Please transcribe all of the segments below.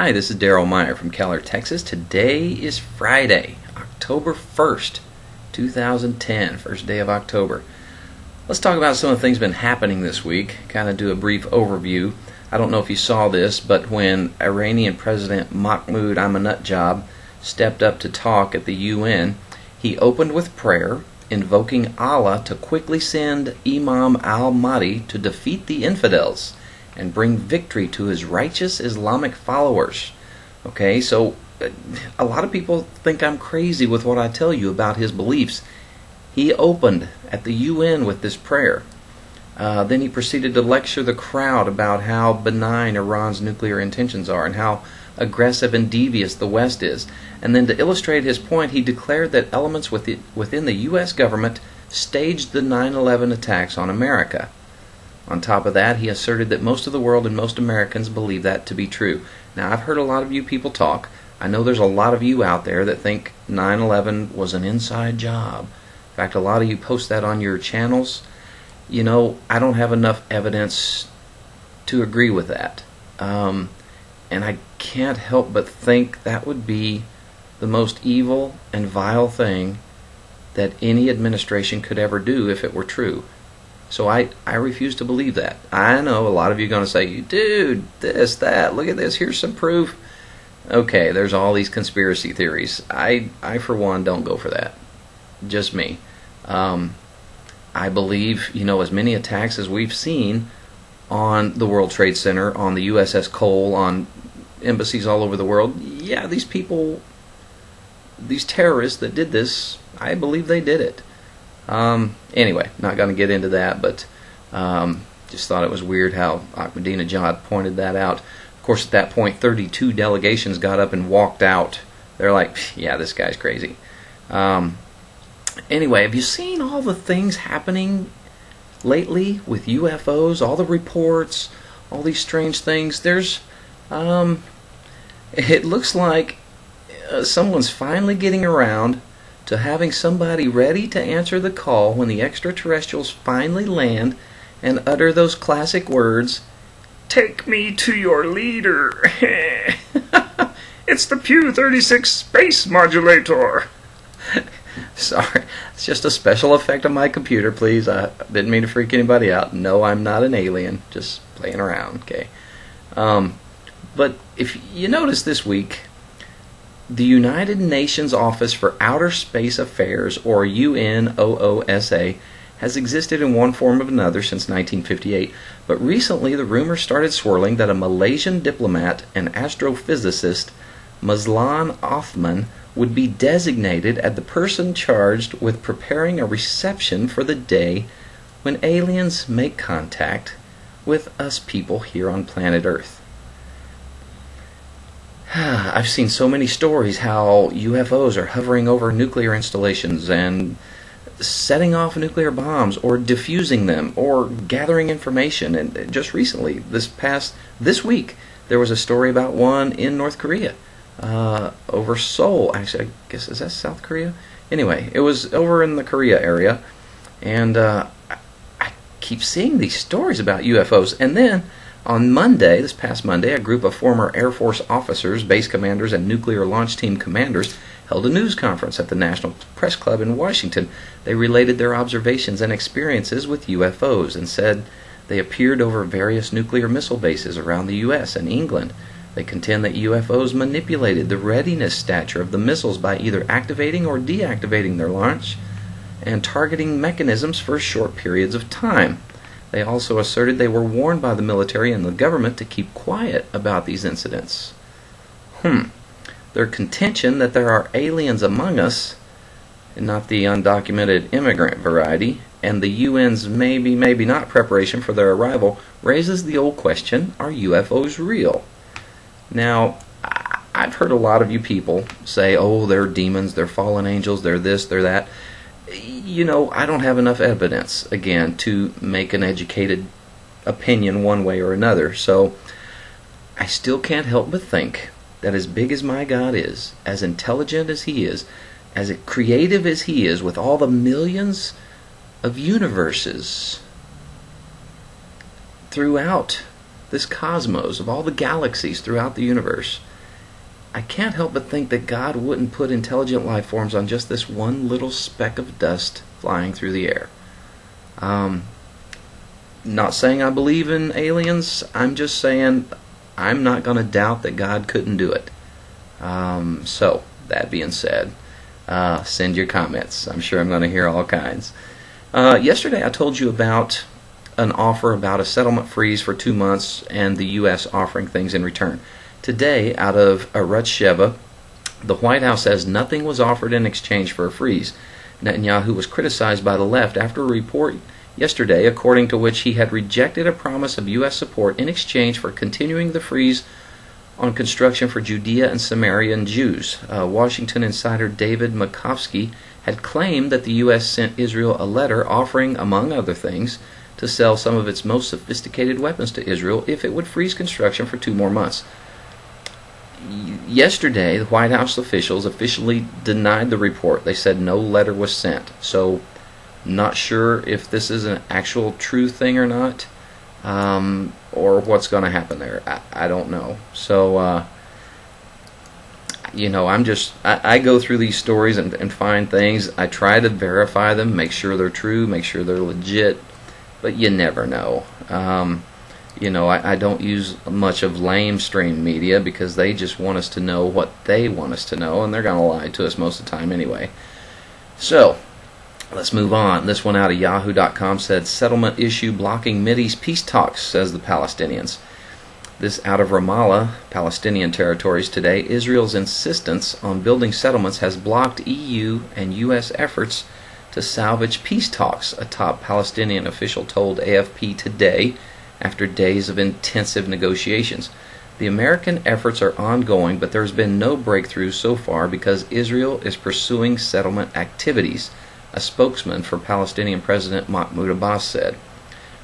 Hi, this is Daryl Meyer from Keller, Texas. Today is Friday, October 1st, 2010, first day of October. Let's talk about some of the things that have been happening this week, kind of do a brief overview. I don't know if you saw this, but when Iranian President Mahmoud Ahmadinejad stepped up to talk at the UN, he opened with prayer, invoking Allah to quickly send Imam al-Mahdi to defeat the infidels and bring victory to his righteous Islamic followers. Okay, so a lot of people think I'm crazy with what I tell you about his beliefs. He opened at the UN with this prayer. Then he proceeded to lecture the crowd about how benign Iran's nuclear intentions are and how aggressive and devious the West is. And then to illustrate his point, he declared that elements within the U.S. government staged the 9/11 attacks on America. On top of that, he asserted that most of the world and most Americans believe that to be true. Now, I've heard a lot of you people talk. I know there's a lot of you out there that think 9/11 was an inside job. In fact, a lot of you post that on your channels. You know, I don't have enough evidence to agree with that. And I can't help but think that would be the most evil and vile thing that any administration could ever do if it were true. So I refuse to believe that. I know a lot of you are going to say, dude, this, that, look at this, here's some proof. Okay, there's all these conspiracy theories. I for one, don't go for that. Just me. I believe, as many attacks as we've seen on the World Trade Center, on the USS Cole, on embassies all over the world, yeah, these people, these terrorists that did this, I believe they did it. Anyway, not going to get into that, but just thought it was weird how Ahmadinejad pointed that out. Of course, at that point, 32 delegations got up and walked out. They're like, yeah, this guy's crazy. Anyway, have you seen all the things happening lately with UFOs, all the reports, all these strange things? There's, it looks like someone's finally getting around to having somebody ready to answer the call when the extraterrestrials finally land and utter those classic words, "Take me to your leader." It's the Pew 36 space modulator. Sorry, it's just a special effect on my computer, please. I didn't mean to freak anybody out. No, I'm not an alien, just playing around, okay? But if you notice this week, the United Nations Office for Outer Space Affairs, or UNOOSA, has existed in one form or another since 1958, but recently the rumors started swirling that a Malaysian diplomat and astrophysicist, Mazlan Othman, would be designated as the person charged with preparing a reception for the day when aliens make contact with us people here on planet Earth. I've seen so many stories how UFOs are hovering over nuclear installations and setting off nuclear bombs or diffusing them or gathering information. And just recently, this week, there was a story about one in North Korea over Seoul. Actually, I guess, is that South Korea? Anyway, it was over in the Korea area. And I keep seeing these stories about UFOs. And then on Monday, this past Monday, a group of former Air Force officers, base commanders, and nuclear launch team commanders held a news conference at the National Press Club in Washington. They related their observations and experiences with UFOs and said they appeared over various nuclear missile bases around the U.S. and England. They contend that UFOs manipulated the readiness stature of the missiles by either activating or deactivating their launch and targeting mechanisms for short periods of time. They also asserted they were warned by the military and the government to keep quiet about these incidents. Their contention that there are aliens among us, and not the undocumented immigrant variety, and the UN's maybe not preparation for their arrival, raises the old question, are UFOs real? Now, I've heard a lot of you people say, oh, they're demons, they're fallen angels, they're this, they're that. I don't have enough evidence, again, to make an educated opinion one way or another. So I still can't help but think that as big as my God is, as intelligent as He is, as creative as He is, with all the millions of universes throughout this cosmos, of all the galaxies throughout the universe, I can't help but think that God wouldn't put intelligent life forms on just this one little speck of dust flying through the air. Not saying I believe in aliens, I'm just saying I'm not going to doubt that God couldn't do it. So, that being said, send your comments. I'm sure I'm going to hear all kinds. Yesterday I told you about an offer about a settlement freeze for 2 months and the U.S. offering things in return. Today, out of Arutz Sheva, the White House says nothing was offered in exchange for a freeze. Netanyahu was criticized by the left after a report yesterday according to which he had rejected a promise of U.S. support in exchange for continuing the freeze on construction for Judea and Samarian Jews. Washington insider David Makovsky had claimed that the U.S. sent Israel a letter offering, among other things, to sell some of its most sophisticated weapons to Israel if it would freeze construction for 2 more months. Yesterday, the White House officials officially denied the report. They said no letter was sent. So, not sure if this is an actual true thing or not, or what's going to happen there. I don't know. So, I go through these stories and find things. I try to verify them, make sure they're true, make sure they're legit, but you never know. I don't use much of lamestream media because they just want us to know what they want us to know, and they're going to lie to us most of the time anyway. So, let's move on. This one out of Yahoo.com said, settlement issue blocking Mideast peace talks, says the Palestinians. This out of Ramallah, Palestinian territories today, Israel's insistence on building settlements has blocked EU and US efforts to salvage peace talks, a top Palestinian official told AFP today after days of intensive negotiations. The American efforts are ongoing, but there's been no breakthrough so far because Israel is pursuing settlement activities, a spokesman for Palestinian President Mahmoud Abbas said.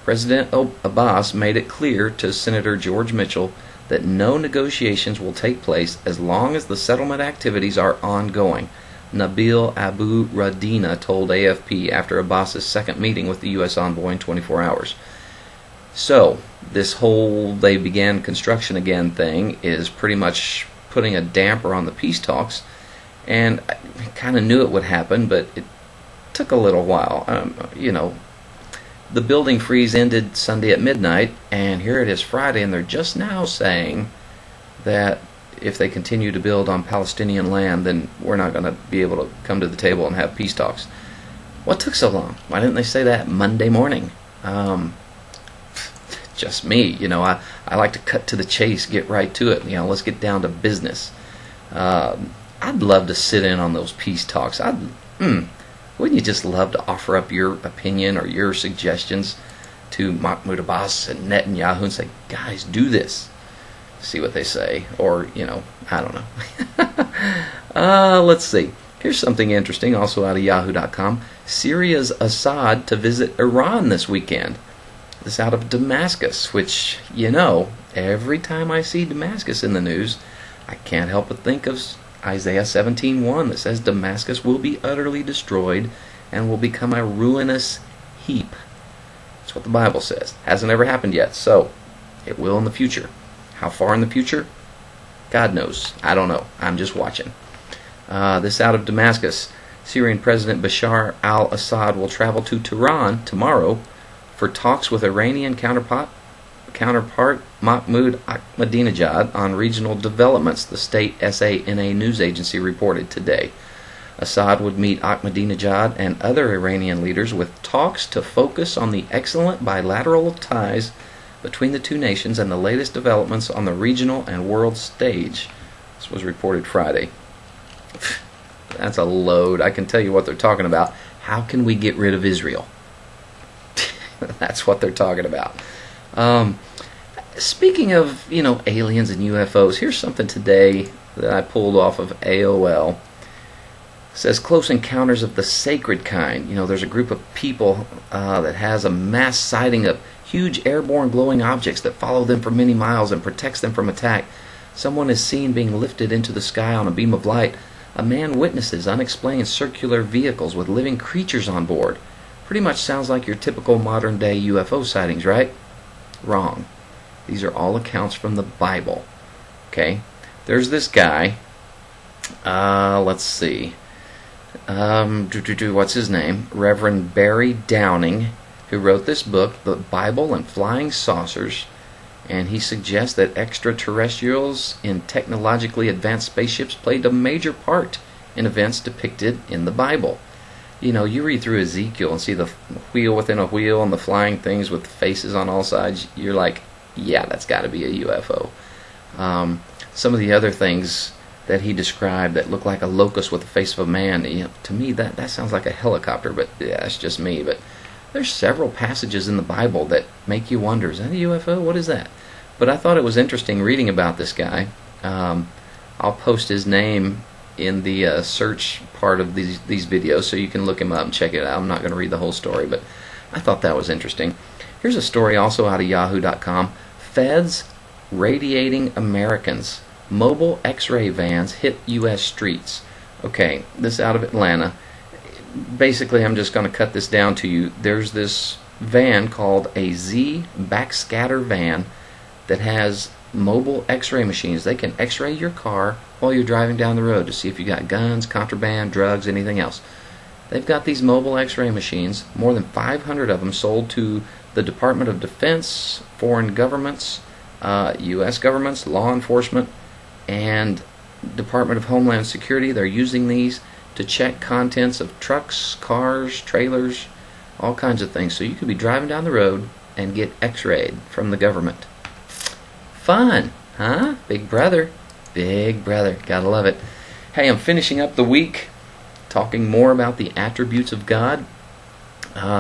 President Abbas made it clear to Senator George Mitchell that no negotiations will take place as long as the settlement activities are ongoing, Nabil Abu Radina told AFP after Abbas's second meeting with the U.S. envoy in 24 hours. So, this whole they began construction again thing is pretty much putting a damper on the peace talks, and I kind of knew it would happen, but it took a little while. The building freeze ended Sunday at midnight, and here it is Friday, and they're just now saying that if they continue to build on Palestinian land, then we're not going to be able to come to the table and have peace talks. What took so long? Why didn't they say that Monday morning? Just me, I like to cut to the chase, get right to it. Let's get down to business. I'd love to sit in on those peace talks. Wouldn't you just love to offer up your opinion or your suggestions to Mahmoud Abbas and Netanyahu and say, guys, do this. See what they say. Or, I don't know. Let's see. Here's something interesting, also out of Yahoo.com. Syria's Assad to visit Iran this weekend. This out of Damascus, which, every time I see Damascus in the news, I can't help but think of Isaiah 17:1 that says Damascus will be utterly destroyed and will become a ruinous heap. That's what the Bible says. Hasn't ever happened yet, so it will in the future. How far in the future? God knows. I don't know. I'm just watching. This out of Damascus. Syrian President Bashar al-Assad will travel to Tehran tomorrow for talks with Iranian counterpart Mahmoud Ahmadinejad on regional developments, the state SANA news agency reported today. Assad would meet Ahmadinejad and other Iranian leaders with talks to focus on the excellent bilateral ties between the two nations and the latest developments on the regional and world stage. This was reported Friday. That's a load. I can tell you what they're talking about. How can we get rid of Israel? That's what they're talking about. Speaking of, aliens and UFOs, here's something today that I pulled off of AOL. It says close encounters of the sacred kind. There's a group of people that has a mass sighting of huge airborne glowing objects that follow them for many miles and protects them from attack. Someone is seen being lifted into the sky on a beam of light. A man witnesses unexplained circular vehicles with living creatures on board. Pretty much sounds like your typical modern-day UFO sightings, right? Wrong. These are all accounts from the Bible. Okay? there's this guy. Let's see. What's his name? Reverend Barry Downing, who wrote this book, The Bible and Flying Saucers, and he suggests that extraterrestrials in technologically advanced spaceships played a major part in events depicted in the Bible. You know, you read through Ezekiel and see the wheel within a wheel and the flying things with faces on all sides. You're like, yeah, that's got to be a UFO. Some of the other things that he described that look like a locust with the face of a man, you know, to me that sounds like a helicopter, but yeah, that's just me. But there's several passages in the Bible that make you wonder, is that a UFO? What is that? But I thought it was interesting reading about this guy. I'll post his name in the search part of these videos so you can look him up and check it out. I'm not going to read the whole story, but I thought that was interesting. Here's a story also out of yahoo.com. Feds radiating Americans. Mobile X-ray vans hit U.S. streets. Okay, this is out of Atlanta. Basically, I'm just going to cut this down to you. There's this van called a Z backscatter van that has mobile X-ray machines. They can X-ray your car while you're driving down the road to see if you got guns, contraband, drugs, anything else. They've got these mobile X-ray machines, more than 500 of them sold to the Department of Defense, foreign governments, U.S. governments, law enforcement, and Department of Homeland Security. They're using these to check contents of trucks, cars, trailers, all kinds of things. So you could be driving down the road and get X-rayed from the government. Fun, huh? Big brother. Big brother. Gotta love it. Hey, I'm finishing up the week talking more about the attributes of God.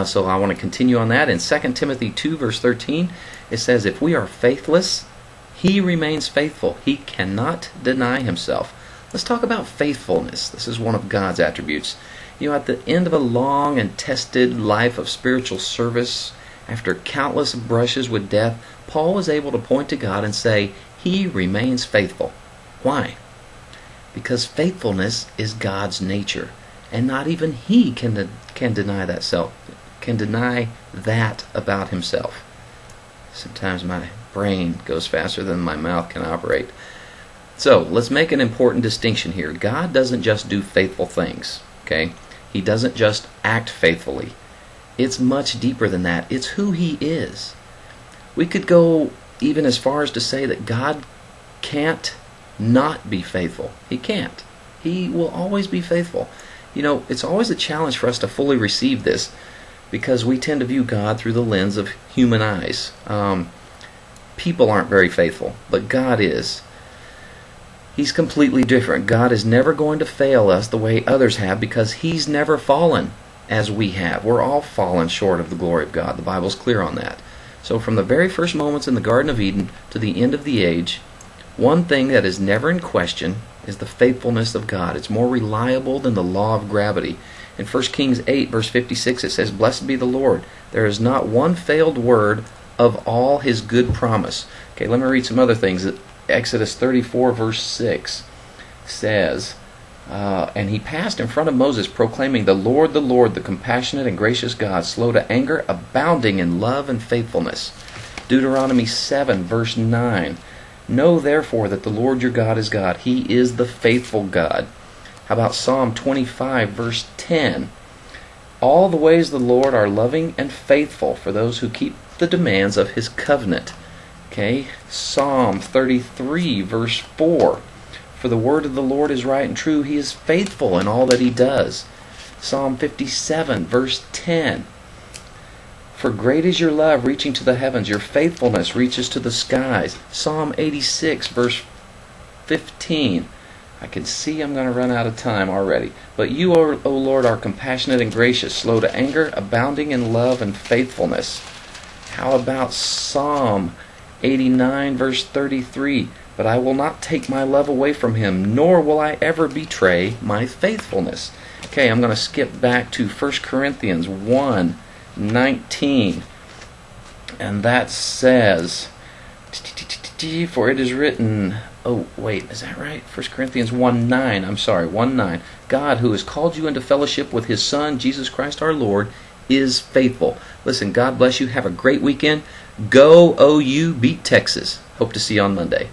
So I want to continue on that. In 2 Timothy 2, verse 13, it says, if we are faithless, He remains faithful. He cannot deny Himself. Let's talk about faithfulness. This is one of God's attributes. You know, at the end of a long and tested life of spiritual service, after countless brushes with death, Paul was able to point to God and say, He remains faithful. Why? Because faithfulness is God's nature, and not even He can deny that about Himself. Sometimes my brain goes faster than my mouth can operate. So, let's make an important distinction here. God doesn't just do faithful things, okay? He doesn't just act faithfully. It's much deeper than that. It's who He is. We could go even as far as to say that God can't not be faithful. He can't. He will always be faithful. You know, it's always a challenge for us to fully receive this because we tend to view God through the lens of human eyes. People aren't very faithful, but God is. He's completely different. God is never going to fail us the way others have because He's never fallen as we have. We're all fallen short of the glory of God. The Bible's clear on that. So from the very first moments in the Garden of Eden to the end of the age, one thing that is never in question is the faithfulness of God. It's more reliable than the law of gravity. In 1 Kings 8, verse 56, it says, Blessed be the Lord. There is not one failed word of all His good promise. Okay, let me read some other things. Exodus 34, verse 6 says, and he passed in front of Moses, proclaiming, the Lord, the compassionate and gracious God, slow to anger, abounding in love and faithfulness. Deuteronomy 7, verse 9, know therefore that the Lord your God is God. He is the faithful God. How about Psalm 25, verse 10? All the ways of the Lord are loving and faithful for those who keep the demands of His covenant. Okay, Psalm 33, verse 4. For the word of the Lord is right and true. He is faithful in all that He does. Psalm 57, verse 10. For great is your love, reaching to the heavens. Your faithfulness reaches to the skies. Psalm 86, verse 15. I can see I'm going to run out of time already. But you, O Lord, are compassionate and gracious, slow to anger, abounding in love and faithfulness. How about Psalm 89, verse 33? But I will not take my love away from Him, nor will I ever betray my faithfulness. Okay, I'm going to skip back to 1 Corinthians 1:19. And that says, for it is written, oh wait, is that right? 1 Corinthians 1:9, I'm sorry, 1:9. God, who has called you into fellowship with His Son, Jesus Christ our Lord, is faithful. Listen, God bless you. Have a great weekend. Go OU, beat Texas. Hope to see you on Monday.